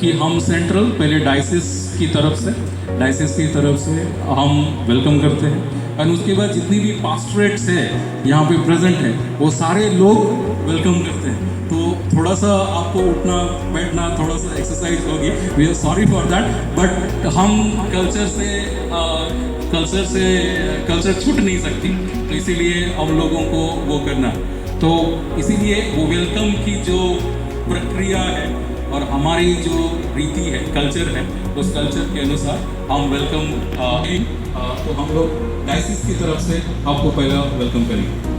कि हम सेंट्रल पहले डायसिस की तरफ से हम वेलकम करते हैं, और उसके बाद जितनी भी पास्टरेट्स है यहाँ पे प्रेजेंट है वो सारे लोग वेलकम करते हैं। तो थोड़ा सा आपको उठना बैठना थोड़ा सा एक्सरसाइज होगी, we are sorry for that, but हम कल्चर छूट नहीं सकती, तो इसीलिए हम लोगों को वो करना। तो इसीलिए वो वेलकम की जो प्रक्रिया है और हमारी जो रीति है, कल्चर है, उस कल्चर के अनुसार हम वेलकम तो हम लोग डायसिस की तरफ से आपको पहला वेलकम करेंगे।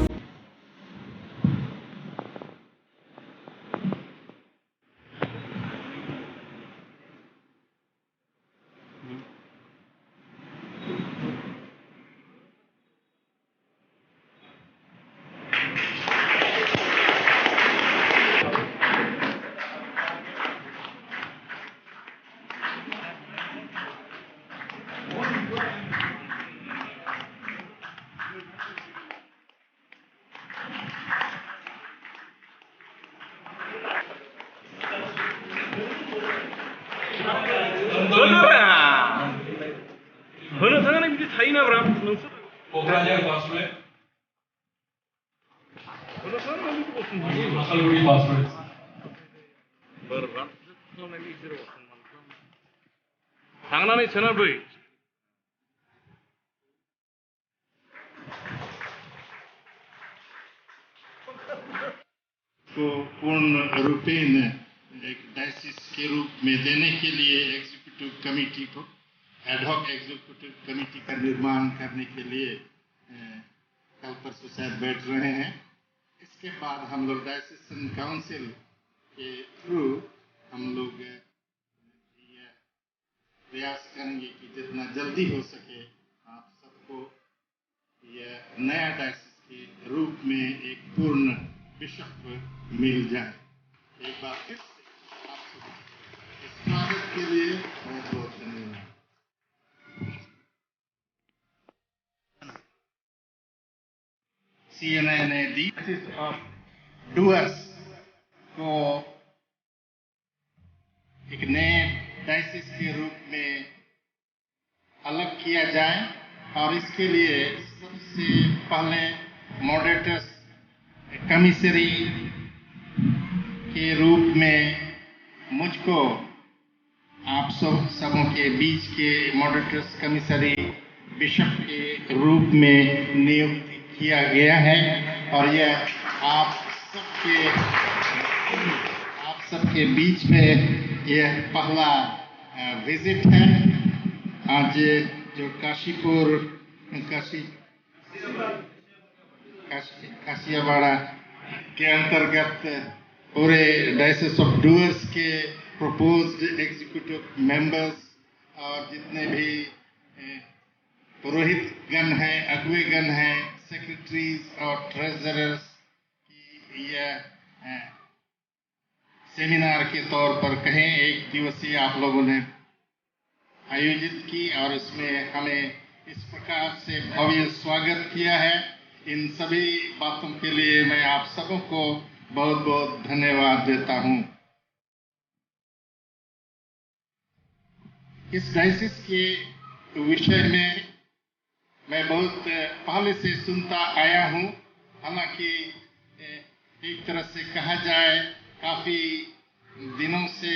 होनो थांनानै बिदि थायोना ब्रा नोंसोर क'क्राझार पासपोर्ट होनो थांनानै बिदि बसुन ये मसलगुड़ी पासपोर्ट बरबाद खालामनायनि गेजेराव थांनानै सोनाबै को पूर्ण रूपेण एक डायसिस के रूप में देने के लिए एग्जीक्यूटिव कमेटी को एडहॉक एग्जीक्यूटिव कमेटी का निर्माण करने के लिए कल परसों शायद बैठ रहे हैं। इसके बाद हम लोग डायसिसन काउंसिल के थ्रू हम लोग ये प्रयास करेंगे कि जितना जल्दी हो सके आप सबको यह नया डायसिस के रूप में एक पूर्ण बिशप मिल जाए। एक बार फिर से आप सबके स्वागत के लिए बहुत बहुत धन्यवाद। CNN ने डायसिस ऑफ डूअर्स को एक नए डायसिस के रूप में अलग किया जाए, और इसके लिए सबसे पहले मॉडरेटर्स कमिश्नरी के रूप में मुझको आप सबों के बीच के मॉडरेटर्स कमिश्नरी बिशप के रूप में नियुक्त किया गया है। और यह आप सबके बीच में यह पहला विजिट है। आज जो काशियावाड़ा के अंतर्गत पूरे डायसिस ऑफ डूअर्स के प्रपोज्ड एग्जीक्यूटिव मेंबर्स और जितने भी पुरोहित गण हैं, अगुए गण हैं, सेक्रेटरीज और ट्रेजरर्स की यह सेमिनार के तौर पर कहें एक दिवसीय आप लोगों ने आयोजित की, और इसमें हमें इस प्रकार से भव्य स्वागत किया है। इन सभी बातों के लिए मैं आप सबों को बहुत बहुत धन्यवाद देता हूं। इस डायसिस के विषय में मैं बहुत पहले से सुनता आया हूं। हालांकि एक तरह से कहा जाए काफी दिनों से